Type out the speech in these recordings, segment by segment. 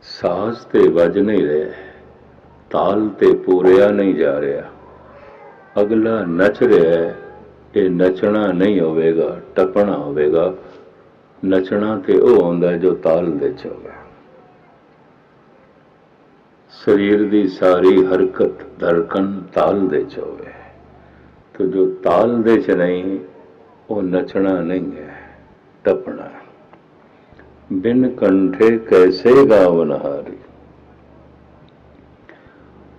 ਸਾਜ਼ ਤੇ ਵੱਜ ਨਹੀਂ ਰਹੇ, ਤਾਲ ਤੇ ਪੂਰਿਆ ਨਹੀਂ ਜਾ ਰਿਹਾ। ਅਗਲਾ ਨੱਚ ਰਿਹਾ ਹੈ, ਇਹ ਨੱਚਣਾ ਨਹੀਂ ਹੋਵੇਗਾ, ਟੱਪਣਾ ਹੋਵੇਗਾ। ਨੱਚਣਾ ਤੇ ਉਹ ਆਉਂਦਾ ਜੋ ਤਾਲ ਦੇ ਚ ਹੋਵੇ। ਸਰੀਰ ਦੀ ਸਾਰੀ ਹਰਕਤ ਧੜਕਣ ਤਾਲ ਦੇ ਚ ਹੋਵੇ, ਤੇ ਜੋ ਤਾਲ ਦੇ ਚ ਨਹੀਂ ਉਹ ਨੱਚਣਾ ਨਹੀਂ ਹੈ, ਟੱਪਣਾ। ਬਿਨ ਕੰਠੇ ਕੈਸੇ ਗਾਵਨਹਾਰੀ।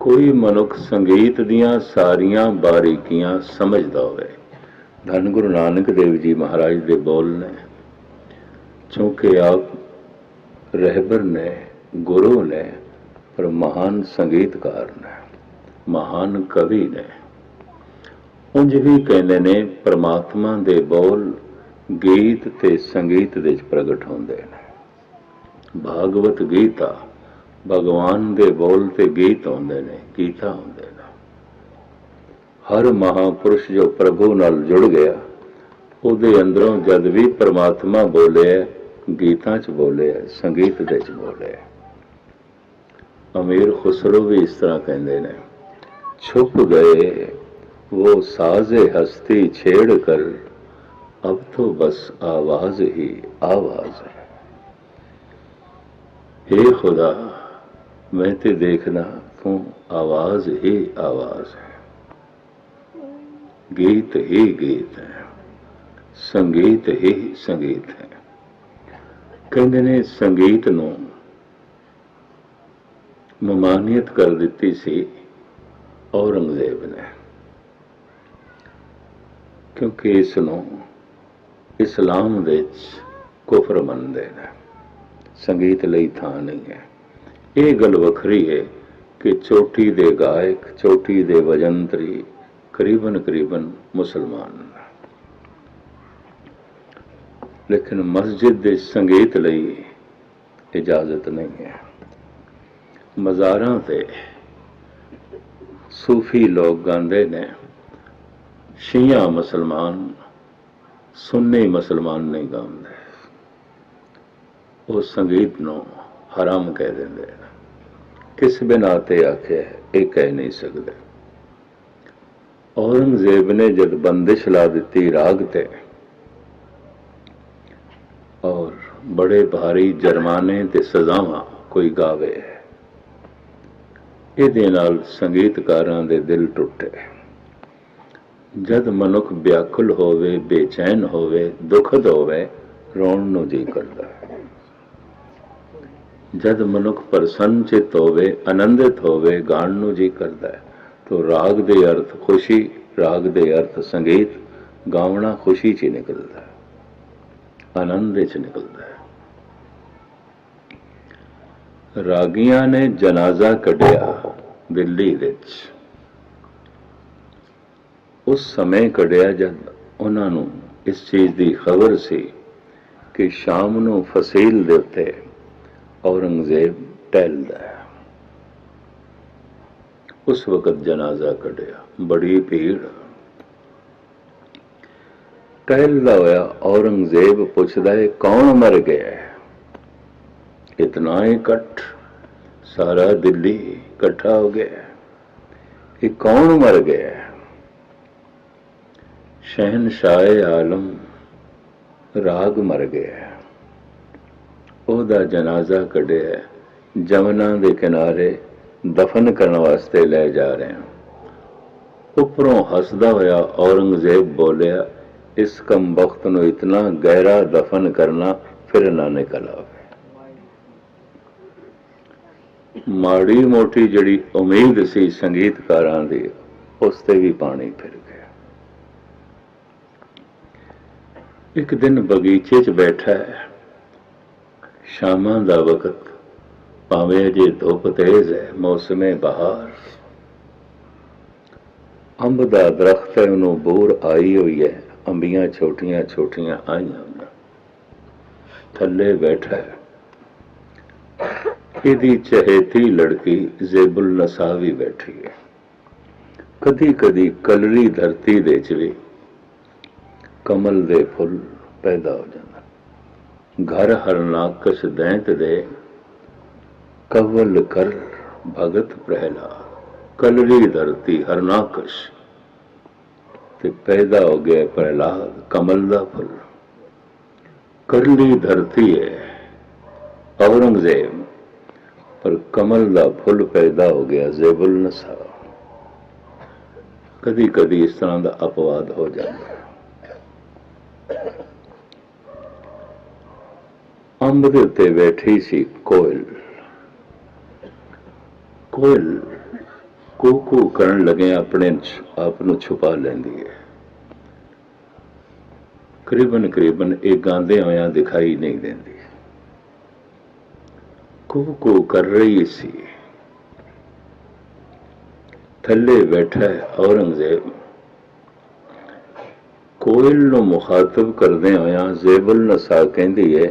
ਕੋਈ ਮਨੁੱਖ ਸੰਗੀਤ ਦੀਆਂ ਸਾਰੀਆਂ ਬਾਰੀਕੀਆਂ ਸਮਝਦਾ ਹੋਵੇ। ਧੰਨ ਗੁਰੂ ਨਾਨਕ ਦੇਵ ਜੀ ਮਹਾਰਾਜ ਦੇ ਬੋਲ ਨੇ, ਚੂੰਕਿ ਆਪ ਰਹਿਬਰ ਨੇ, ਗੁਰੂ ਨੇ, ਪਰ ਮਹਾਨ ਸੰਗੀਤਕਾਰ ਨੇ, ਮਹਾਨ ਕਵੀ ਨੇ। ਉਂਝ ਵੀ ਕਹਿੰਦੇ ਨੇ ਪਰਮਾਤਮਾ ਦੇ ਬੋਲ ਗੀਤ ਤੇ ਸੰਗੀਤ ਦੇ ਵਿੱਚ ਪ੍ਰਗਟ ਹੁੰਦੇ ਨੇ। ਭਾਗਵਤ ਗੀਤਾ, ਭਗਵਾਨ ਦੇ ਬੋਲ ਤੇ ਗੀਤ ਹੁੰਦੇ ਨੇ, ਗੀਤਾ ਹੁੰਦੇ ਨੇ। ਹਰ ਮਹਾਂਪੁਰਸ਼ ਜੋ ਪ੍ਰਭੂ ਨਾਲ ਜੁੜ ਗਿਆ, ਉਹਦੇ ਅੰਦਰੋਂ ਜਦ ਵੀ ਪਰਮਾਤਮਾ ਬੋਲਿਆ, ਗੀਤਾਂ 'ਚ ਬੋਲਿਆ, ਸੰਗੀਤ ਦੇ 'ਚ ਬੋਲਿਆ। ਅਮੀਰ ਖੁਸਰੋ ਵੀ ਇਸ ਤਰ੍ਹਾਂ ਕਹਿੰਦੇ ਨੇ, ਛੁਪ ਗਏ वो साज़े हस्ती छेड़ कर, अब तो बस आवाज ही आवाज है। हे खुदा मैं ते देखना तू आवाज ही आवाज है। गीत ही गीत है, संगीत ही संगीत है। कहते ने संगीत नूं ममानियत कर दिती सी औरंगजेब ने, क्योंकि इसनों इस्लाम विच कुफर मनते हैं। संगीत लई थां नहीं है। ये गल वखरी है कि चोटी दे गायक, चोटी दे वजंतरी करीबन करीबन मुसलमान, लेकिन मस्जिद दे संगीत लई इजाजत नहीं है। मज़ारां ते सूफी लोग गांदे ने, शिया मुसलमान, सुन्नी मुसलमान नहीं गाते। वो संगीत नूं हराम कह देंदे ने। किस बिना ते आखे ये कह नहीं सकते। औरंगजेब ने जब बंदिश ला दी राग ते, और बड़े भारी जरमाने ते सजावां कोई गावे, इहदे नाल संगीतकारां दे दिल टुटे। जद मनुख व्याकुल होवे, बेचैन होवे, दुखद होवे, रोण नूं जी करदा है। जद मनुख प्रसन्न चित होवे, आनंदित होवे, गाण नूं जी करदा है। तो राग दे अर्थ खुशी, राग दे अर्थ संगीत, गावना खुशी च निकलदा है, आनंद च निकलदा है। रागियां ने जनाजा कढ़िया दिल्ली विच, उस समय कढ़िया जब उन्होंने इस चीज़ की खबर सी कि शाम नूं फसील दे उत्ते औरंगजेब टहलदा है। उस वक़्त जनाजा कढ़िया, बड़ी भीड़। टहलदा होया औरंगजेब पुछदा है, कौन मर गया है? इतना इकट्ठ, सारा दिल्ली इकट्ठा हो गया है, ये कौन मर गया है? शहनशाह आलम राग मर गया, ओदा जनाजा कढ़िया, जमुना के किनारे दफन करने वास्ते ले जा रहे हैं। उपरों हसदा होया औरंगजेब बोलिया, इस कम वक्त नूं इतना गहरा दफन करना फिर ना निकल आवे। माड़ी मोटी जिहड़ी उम्मीद सी संगीतकारां दी, उस ते भी पानी फिर गया। एक दिन बगीचे च बैठा है, शामां दा वक़्त, भावें अजे धुप तेज है, मौसमे बहार। अंब दा दरख्त है, उन्होंने बूर आई हुई है, अंबियां छोटियां छोटियां आईयां हुई, थल्ले बैठा है। इहदी चहेती लड़की ज़ेबुल नसा भी बैठी है। कदी कदी कलरी धरती दे च भी कमल दे फुल पैदा हो जाता। घर हरनाकश दैंत दे कवल कर भगत प्रहलाद, कलरी धरती हरनाकश, ते पैदा हो गया प्रहलाद कमल दा फुल। करली धरती है औरंगजेब, पर कमल दा फुल पैदा हो गया ज़ेबुल नसा। कदी कदी इस तरह का अपवाद हो जाता है। अंब दे उत्ते बैठी सी कोयल, कोयल कू कू करन लगे अपने आप नूं छुपा लैंदी है। करीबन करीबन एक गांदे होया दिखाई नहीं देती, कू कू कर रही सी। थले बैठा है औरंगजेब, कोयल नूं मुखातब करदे होया ज़ेबुल नसा कहंदी है,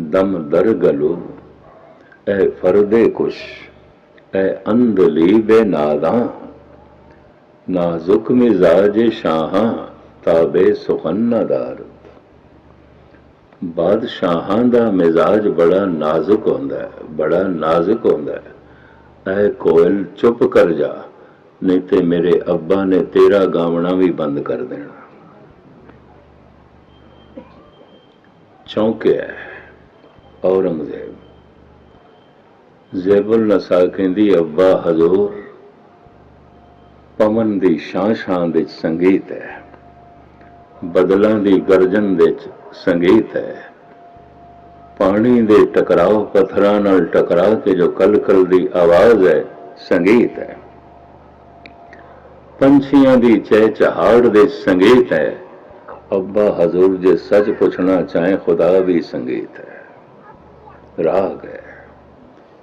दम दर गलू ऐ फरदे कुश ऐ अंधली बेनादा, नाजुक मिजाज शाहां ताबे सुखन्नदार। बादशाहां दा मिजाज बड़ा नाजुक होंदा है, बड़ा नाजुक होंदा है। ऐ कोयल चुप कर जा, नहीं ते मेरे अब्बा ने तेरा गावना भी बंद कर देना। चौंकिया औरंगजेब। ज़ेबुल नसा कहंदी, अब्बा हजूर, पवन दी शां शां दे संगीत है, बदलों की गर्जन दे संगीत है, पानी दे टकराव पत्थरां नाल टकरा के जो कल कल दी आवाज है संगीत है, पंछियां दी चहचहाड़ दे संगीत है। अब्बा हजूर जे सच पूछना चाहे खुदा भी संगीत है, राग है,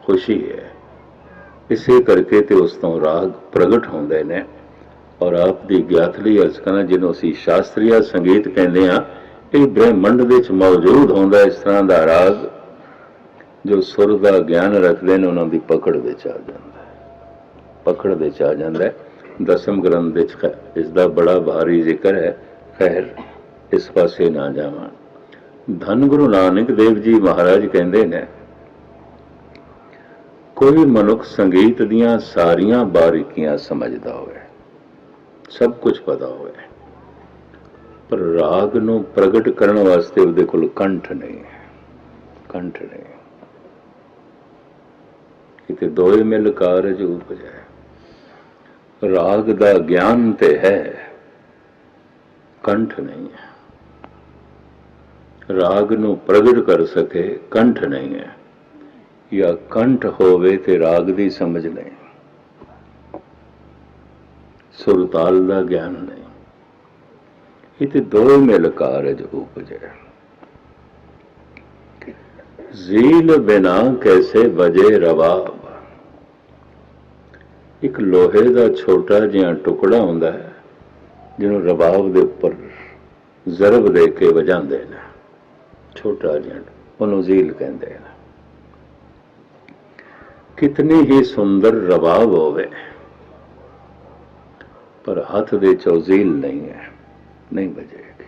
खुशी है। इसे करके ते उस तो राग प्रगट होंदे ने। और आप दी ज्ञातली अर्ज करना जिन्हों असीं शास्त्रीय संगीत कहते हैं, ये ब्रह्मंड दे विच मौजूद होंदा इस तरह का राग जो सुर का ज्ञान रखते हैं, उन्हों की पकड़ विच आ जाता है, पकड़ विच आ जाता है। दसम ग्रंथ विच इसका बड़ा भारी जिक्र है, खैर इस पासे ना जावां। धन गुरु नानक देव जी महाराज कहते हैं, कोई मनुख संगीत दियां सारियां बारीकियां समझदा होवे, सब कुछ पता होवे, पर राग नूं प्रगट करने वास्ते उहदे कोल कंठ नहीं है, कंठ नहीं। किते दोए मिल कारज उपजै। राग दा ज्ञान ते है, कंठ नहीं है। राग नूं प्रगट कर सके कंठ नहीं है, या कंठ होवे ते राग दी समझ नहीं, सुरताल दा ज्ञान नहीं। इते दो मिल कारज उपजै। झील बिना कैसे बजे रबाब। एक लोहे का छोटा जिहा टुकड़ा हुंदा है जिन्हों रबाब दे उपर जरब दे के वजांदे ने, छोटा जिहा, उन्होंने झील कहंदे ने। कितनी ही सुंदर रबाब होवे, पर हाथ दे चो झील नहीं है, नहीं बजेगी।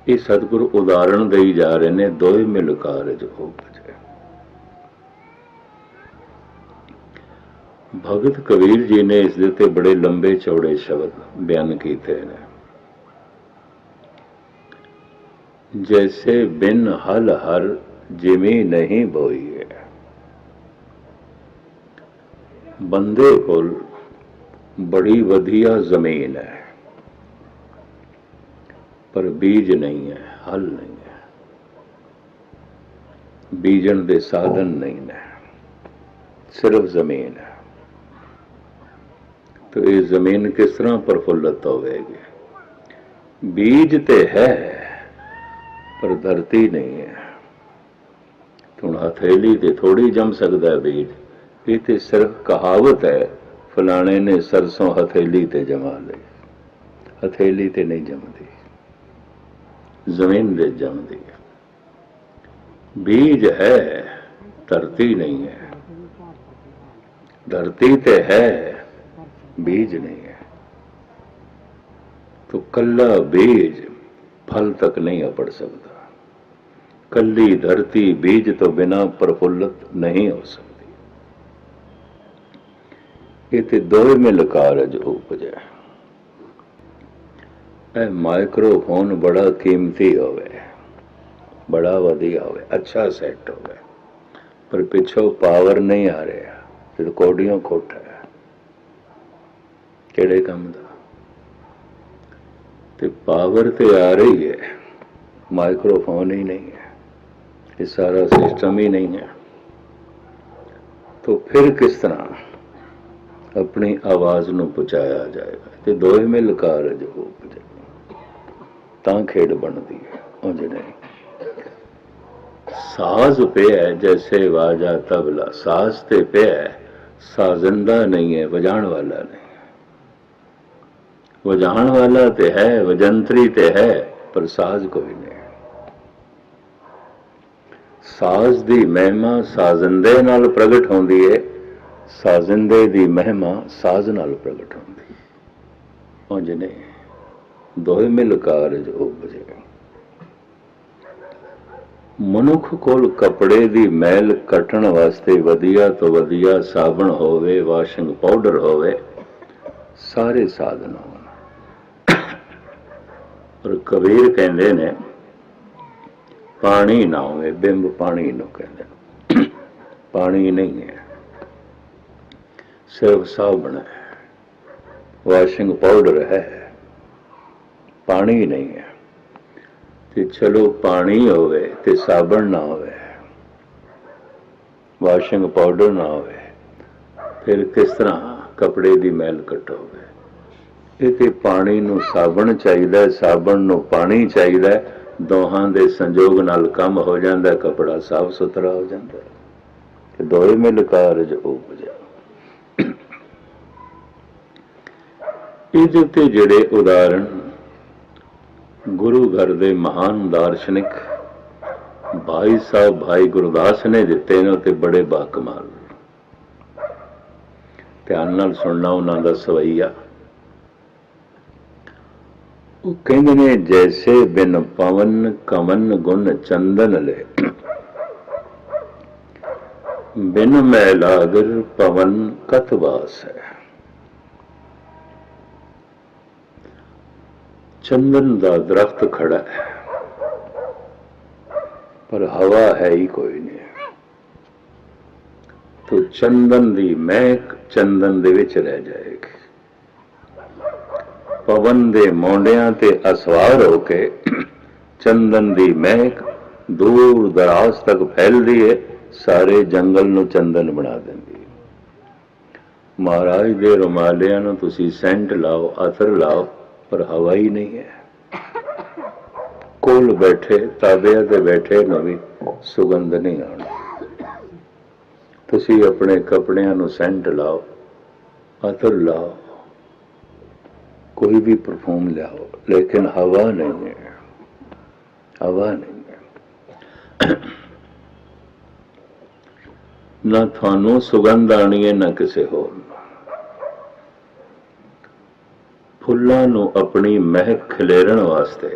ये सतगुरु उदाहरण दई जा रहे ने, दोए मिल कारज उपजै। भगत कबीर जी ने इस दे बड़े लंबे चौड़े शब्द बयान किए हैं। जैसे बिन हल हर जिमी नहीं बोई है, बंदे कोल बड़ी वधिया जमीन है, पर बीज नहीं है, हल नहीं है, बीजन दे साधन नहीं है, सिर्फ जमीन है। तो ये जमीन किस तरह प्रफुल्लित होगी? बीज ते है पर धरती नहीं है। तो हथेली ते थोड़ी जम सकता है बीज, ये तो सिर्फ कहावत है, फलाने ने सरसों हथेली ते जमा ली, हथेली ते नहीं जमती, जमीन दे जमती है। बीज है, धरती नहीं है, धरती ते है, बीज नहीं है। तो कल्ला बीज फल तक नहीं अपड़ सकता। कल्ली धरती बीज तो बिना प्रफुल्लित नहीं हो सकती। इते दोए मिल कारज उपजै। ए माइक्रोफोन बड़ा कीमती होवे, बड़ा वधिया होवे, अच्छा सैट होवे, पर पिछों पावर नहीं आ रहा, रिकॉर्डियों खोटा है, किहड़े काम दा? ते पावर ते आ रही है, माइक्रोफोन ही नहीं है, ये सारा सिस्टम ही नहीं है, तो फिर किस तरह अपनी आवाज नूं पहुंचाया जाएगा? ते दोए मिल कारज उपजै, तां खेड बनदी है, उंज नहीं। साज पे है जैसे वाजा तबला, साज ते पे है, साजिंदा नहीं है, वजाण वाला नहीं। वजाण वाला ते है, वजंत्री ते है, पर साज कोई नहीं। साज दी महिमा साजिंदे नाल प्रगट होंदी है, साजिंदे दी महिमा साज नाल प्रगट होंदी है, उंज नहीं। दोए मिल कारज उपजै। मनुख कोल कपड़े दी मैल कटण वास्ते वधिया तो वधिया साबण होवे, वाशिंग पाउडर होवे, सारे साधन होण, पर कबीर कहंदे ने पानी ना होवे, बिंब पानी नूं कहंदे ने, पानी नहीं है, सिर्फ साबण है, वाशिंग पाउडर है, पानी नहीं है। ते चलो पानी होवे ते साबण ना होवे, वाशिंग पाउडर ना होवे, फिर किस तरह कपड़े दी मैल कटोगे? ये ते पानी नूं साबण चाहिदा, साबण नूं पानी चाहिदा, दोहां दे संजोग नाल काम हो जांदा, कपड़ा साफ सुथरा हो जांदा। ते दोए मिल कारज उपजै। इहदे ते जिहड़े उदाहरण गुरु घर दे महान दार्शनिक भाई साहब भाई गुरदास ने दिते ने, ते बड़े बाकमाल, ध्यान नाल सुनना उन्हां दा सवैया। वो कहंदे ने जैसे बिन पवन कमन गुण चंदन ले, बिन मैलागर पवन कत वास है। चंदन दा दरख्त खड़ा है, पर हवा है ही कोई नहीं, तो चंदन दी महक चंदन दे विच रह जाएगी। पवन दे मोंडियां ते असवार होके चंदन दी महक दूर दराज तक फैलदी है, सारे जंगल नूं चंदन बना देंदी है। महाराज दे रुमालियां नूं तुसीं सेंट लाओ, अतर लाओ, पर हवा ही नहीं है। कोल बैठे ताबिया ते बैठे नूं भी सुगंध नहीं आनी। तुसीं अपने कपड़ियां नूं सेंट लाओ, अतर लाओ, कोई भी परफ्यूम लियाओ, लेकिन हवा नहीं है, हवा नहीं है। ना थानू सुगंध आनी है, ना किसी होर। फुल्लां नूं अपनी महक खिलेरन वास्ते,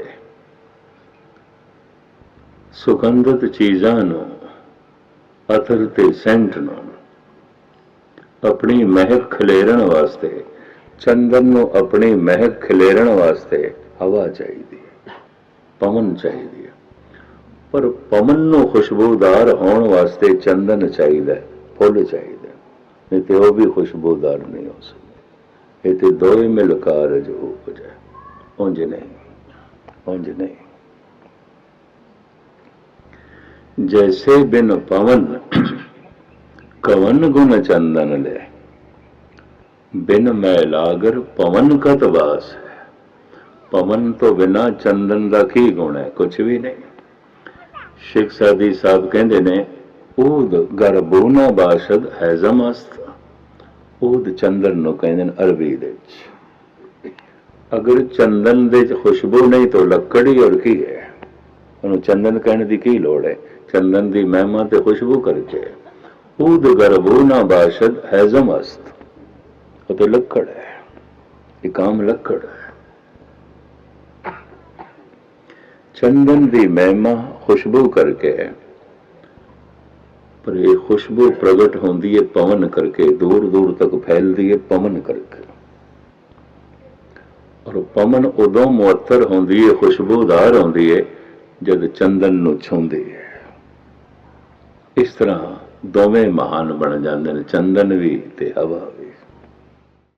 सुगंधित चीज़ां नूं, अतर ते सेंट नूं अपनी महक खिलेरन वास्ते, चंदन नूं अपनी महक खिलेरन वास्ते हवा चाहिए, पवन चाहिए। पर पवन नूं खुशबूदार होने वास्ते चंदन चाहिए, फुल चाहिए, नहीं तो वह भी खुशबूदार नहीं हो सकता। ये तो दोए मिल कारज उपजै, उंज नहीं, उंज नहीं। जैसे बिन पवन कवन गुण चंदन ले, बिन मैलागर पवन कत वास है। पवन तो बिना चंदन का की गुण है? कुछ भी नहीं। शेख सादी साहब कहते ने ऊद गरबू ना बाशद हैजम अस्त। ऊद चंदन नूं कहंदे ने अरबी दे विच। अगर चंदन दे खुशबू नहीं तो लकड़ ही और की है, उन्होंने चंदन कहने की की लोड़ है? चंदन की महिमा तो खुशबू करके। ऊद गरबू ना बाशद हैजम अस्त, वो तो लकड़ है, ये काम लकड़ है। ਚੰਦਨ ਦੀ ਮਹਿਮਾ ਖੁਸ਼ਬੂ ਕਰਕੇ ਹੈ, ਪਰ ਇਹ ਖੁਸ਼ਬੂ ਪ੍ਰਗਟ ਹੁੰਦੀ ਹੈ ਪਵਨ ਕਰਕੇ, ਦੂਰ ਦੂਰ ਤੱਕ ਫੈਲਦੀ ਹੈ ਪਵਨ ਕਰਕੇ। ਔਰ ਪਵਨ ਉਦੋਂ ਮੁਅੱਤਰ ਹੁੰਦੀ ਹੈ, ਖੁਸ਼ਬੂਦਾਰ ਹੁੰਦੀ ਹੈ ਜਦ ਚੰਦਨ ਨੂੰ ਛੂੰਹਦੀ ਹੈ। ਇਸ ਤਰ੍ਹਾਂ ਦੋਵੇਂ ਮਹਾਨ ਬਣ ਜਾਂਦੇ ਨੇ, ਚੰਦਨ ਵੀ ਤੇ ਹਵਾ ਵੀ।